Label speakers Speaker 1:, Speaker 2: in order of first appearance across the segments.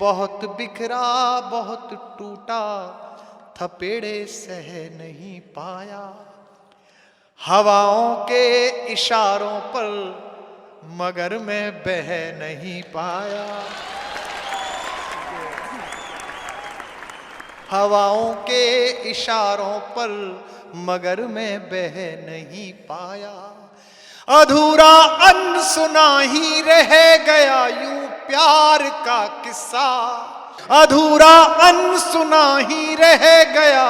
Speaker 1: बहुत बिखरा बहुत टूटा, थपेड़े सह नहीं पाया। हवाओं के इशारों पर मगर मैं बह नहीं पाया। हवाओं के इशारों पर मगर मैं बह नहीं पाया। अधूरा अनसुना ही रह गया यूं प्यार का किस्सा। अधूरा अनसुना ही रह गया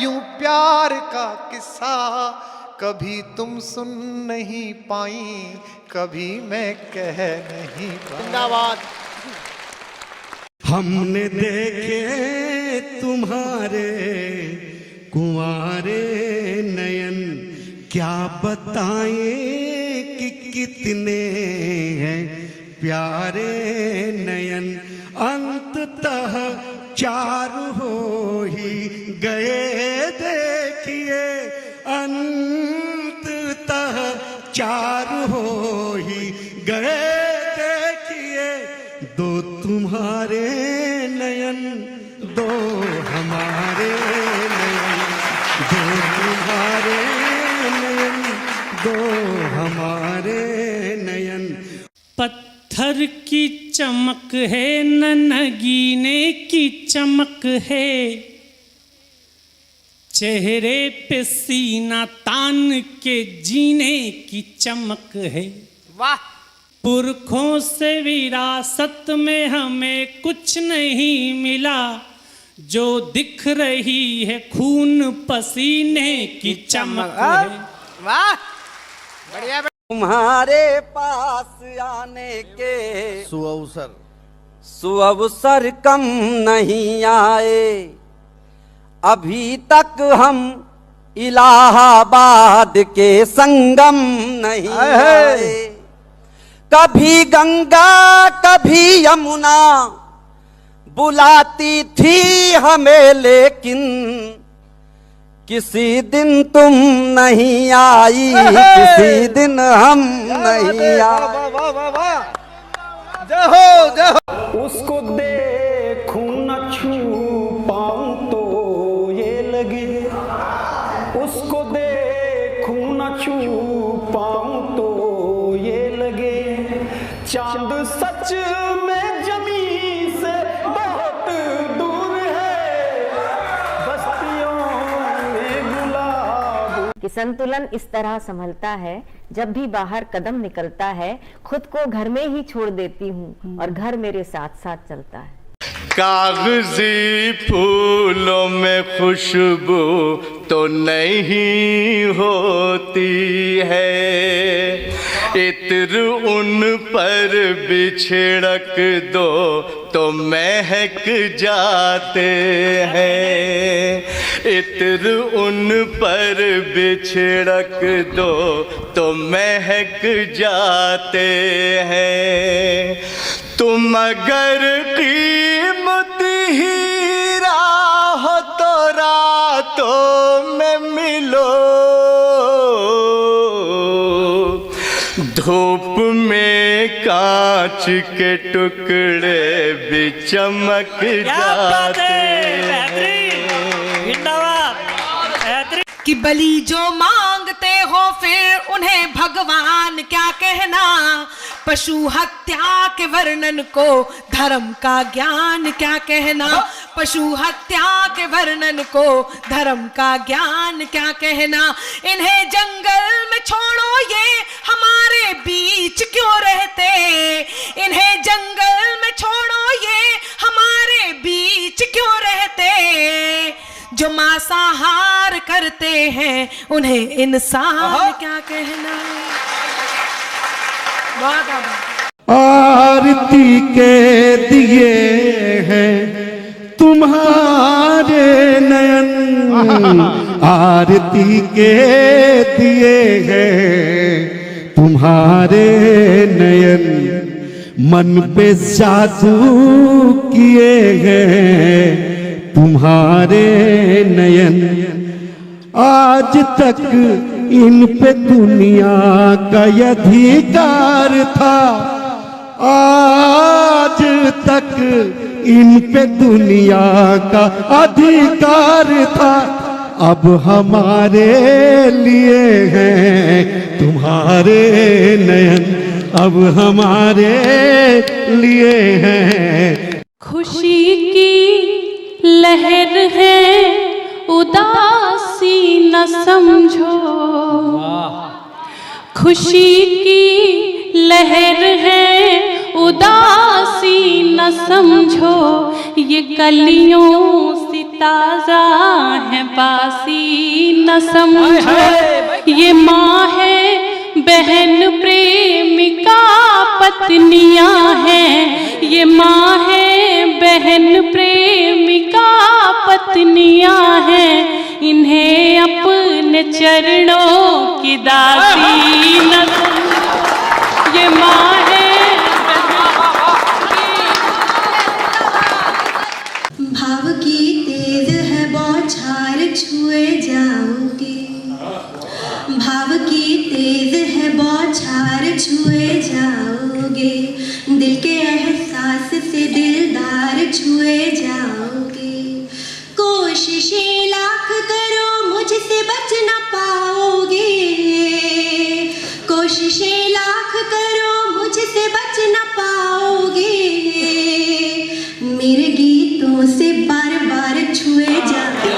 Speaker 1: यूं प्यार का किस्सा। कभी तुम सुन नहीं पाई, कभी मैं कह नहीं पाया।
Speaker 2: जिंदाबाद।
Speaker 3: हमने देखे तुम्हारे कुंवारे नयन, क्या बताएं कि कितने हैं प्यारे नयन। अंततः चार हो ही गए देखिए, अंततः चार हो ही गए देखिए। दो तुम्हारे नयन, दो हमारे नयन, दो तुम्हारे नयन, दो हमारे नयन।
Speaker 4: पत्थर की चमक है न नगीने की चमक है, चेहरे पे सीना तान के जीने की चमक है।
Speaker 2: वाह।
Speaker 4: पुरखों से विरासत में हमें कुछ नहीं मिला, जो दिख रही है खून पसीने की चमक है।
Speaker 2: वाह बढ़िया।
Speaker 5: तुम्हारे पास आने के सुअवसर कम नहीं आए, अभी तक हम इलाहाबाद के संगम नहीं आए। कभी गंगा कभी यमुना बुलाती थी हमें, लेकिन किसी दिन तुम नहीं आई, किसी दिन हम नहीं आए।
Speaker 2: जय हो जय हो।
Speaker 4: उसको देखूं न छू पाऊं तो ये लगे, उसको देखूं न छू पाऊं तो ये लगे। चांद सच में जमीन से बहुत दूर है, बस्तियों में गुलाब।
Speaker 6: कि संतुलन इस तरह संभलता है, जब भी बाहर कदम निकलता है खुद को घर में ही छोड़ देती हूँ और घर मेरे साथ साथ चलता है।
Speaker 7: कागजी फूलों में खुशबू तो नहीं होती है, इत्र उन पर बिछड़क दो तो महक जाते हैं। इत्र उन पर बिछड़क दो तो महक जाते हैं। तुम अगर कीमत हीरा हो तो रातों में मिलो, धूप में कांच के टुकड़े भी चमक जाते हैं।
Speaker 8: कि बलि जो मांगते हो फिर उन्हें भगवान क्या कहना, पशु हत्या के वर्णन को धर्म का ज्ञान क्या कहना। पशु हत्या के वर्णन को धर्म का ज्ञान क्या कहना। इन्हें जंगल में छोड़ो ये हमारे बीच क्यों रहते, इन्हें जंगल में छोड़ो ये हमारे बीच क्यों रहते। जो मांसाहार करते हैं उन्हें इंसान क्या कहना।
Speaker 3: आरती के दिए हैं तुम्हारे नयन, आरती के दिए हैं तुम्हारे नयन। मन पे जादू किए हैं तुम्हारे नयन। आज तक इन पे दुनिया का अधिकार था, आज तक इन पे दुनिया का अधिकार था, अब हमारे लिए हैं तुम्हारे नयन, अब हमारे लिए हैं।
Speaker 9: खुशी की लहर है उदासी न समझो, खुशी की लहर है उदासी न समझो, ये कलियों से ताजा है बासी न समझो, ये माँ है बहन प्रेमिका पत्नियाँ हैं, ये माँ है बहन प्रेमिका पत्नियाँ हैं, इन्हें अपने चरणों की दासी न समझो, ये माँ है।
Speaker 10: भाव की तेज है बौछार छुए जाओगे, भाव की तेज है बौछार छुए जाओगे, दिल के एहसास से दिलदार छुए जाओगे, कोशिशें लाख करो मुझसे बच न पाओगे, कोशिशें लाख करो मुझसे बच न पाओगे, मेरे गीतों से बार बार छुए जाओगे,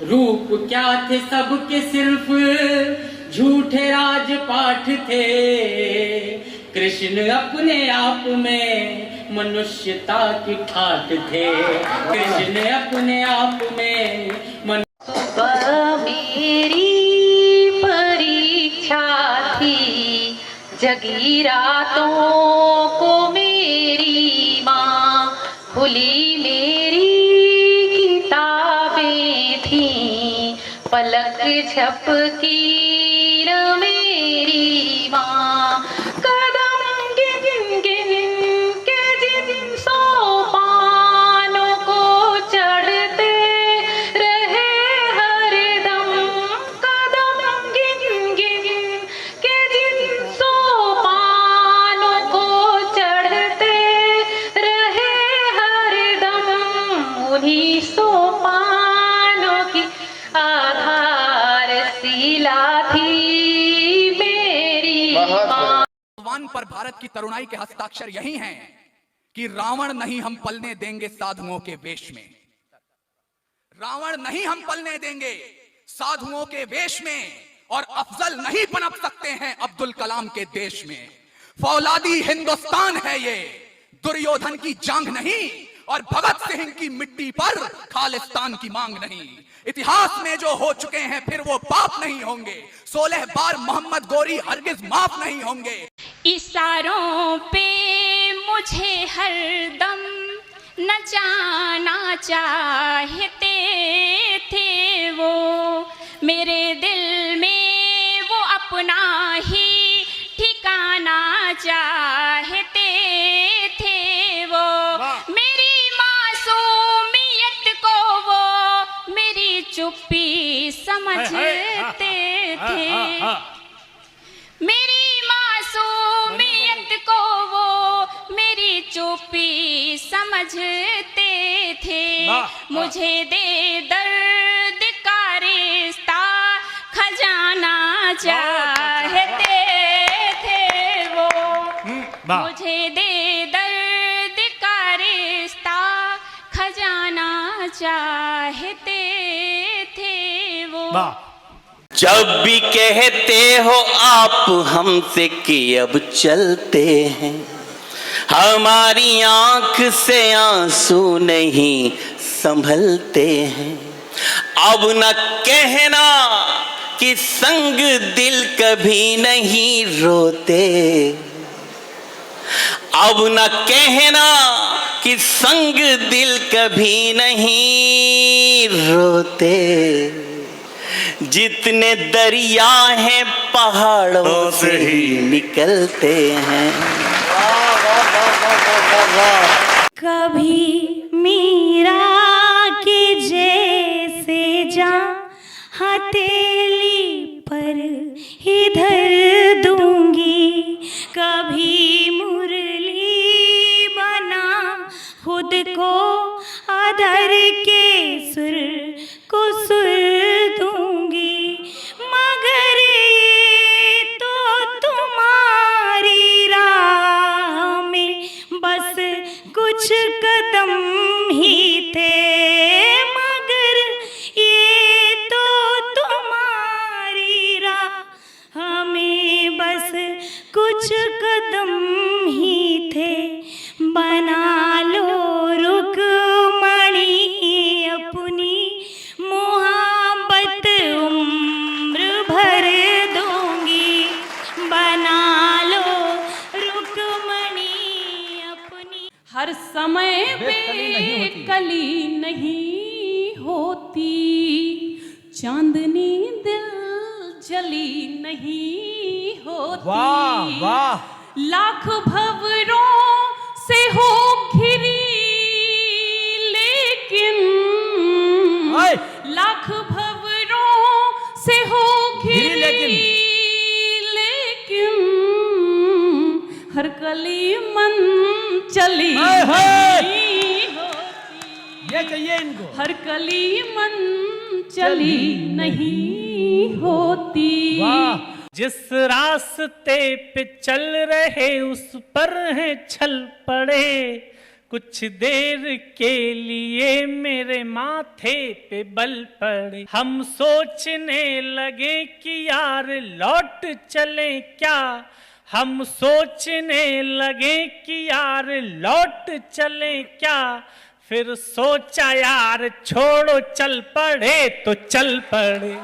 Speaker 4: रूप क्या थे सबके सिर्फ झूठे राजपाठ थे, कृष्ण अपने आप में मनुष्यता की ठाठ थे, कृष्ण अपने आप में
Speaker 9: सुबह मेरी परीक्षा थी, जगी रातों को मेरी माँ, खुली मेरी किताबें थीं, पलक झपकी न मेरी माँ, कदम गिन गिन के जिन सोपानों को चढ़ते रहे हरदम, कदम गिन गिन के जिन सोपानों को चढ़ते रहे हरदम, उन्हीं सोपानों की आधार शिला थी मेरी माँ।
Speaker 2: भगवान पर भारत की तरुणाई के हस्ताक्षर यही हैं कि रावण नहीं हम पलने देंगे साधुओं के वेश में, रावण नहीं हम पलने देंगे साधुओं के वेश में, और अफजल नहीं पनप सकते हैं अब्दुल कलाम के देश में। फौलादी हिंदुस्तान है ये, दुर्योधन की जांग नहीं, और भगत सिंह की मिट्टी पर खालिस्तान की मांग नहीं। इतिहास में जो हो चुके हैं फिर वो पाप नहीं होंगे, 16 बार मोहम्मद गोरी हरगिज माफ नहीं होंगे।
Speaker 9: इशारों पे मुझे हरदम नचाना चाहते थे वो, मेरे दिल में वो अपना ही ठिकाना चाहते थे वो, मेरी मासूमियत को वो मेरी चुप्पी समझते थे, मेरी मासूमियत को वो मेरी चुप्पी समझते थे, मुझे दे दर्द का रिश्ता खजाना चाहते थे वो, मुझे दे दर्द का रिश्ता खजाना चाहते थे वो।
Speaker 7: जब भी कहते हो आप हमसे कि अब चलते हैं, हमारी आंख से आंसू नहीं संभलते हैं, अब न कहना कि संग दिल कभी नहीं रोते, अब न कहना कि संग दिल कभी नहीं रोते, जितने दरिया हैं पहाड़ों से ही निकलते हैं।
Speaker 9: कभी मीरा के जैसे जा हथेली पर इधर दूंगी, को आधर के सुर को सुर दूंगी, मगर ये तो तुम्हारी राह में बस कुछ कदम ही थे, मगर ये तो तुम्हारी राह में बस कुछ कदम ही थे। बना लो रुकमणी अपनी, मोहब्बत उम्र भर दूंगी, बना लो रुकमणी अपनी।
Speaker 11: हर समय पे कली नहीं होती, चांदनी दिल जली नहीं होती।
Speaker 12: वाह वाह।
Speaker 11: लाख भंवरों से हो घिरी लेकिन, लाख भंवरों से हो घिरी लेकिन, हर कली मन चली नहीं होती।
Speaker 12: ये चाहिए इनको।
Speaker 11: हर कली मन चली नहीं होती।
Speaker 4: जिस रास्ते पे चल रहे उस पर है छल पड़े, कुछ देर के लिए मेरे माथे पे बल पड़े। हम सोचने लगे कि यार लौट चले क्या, हम सोचने लगे कि यार लौट चले क्या, फिर सोचा यार छोड़ो चल पड़े तो चल पड़े।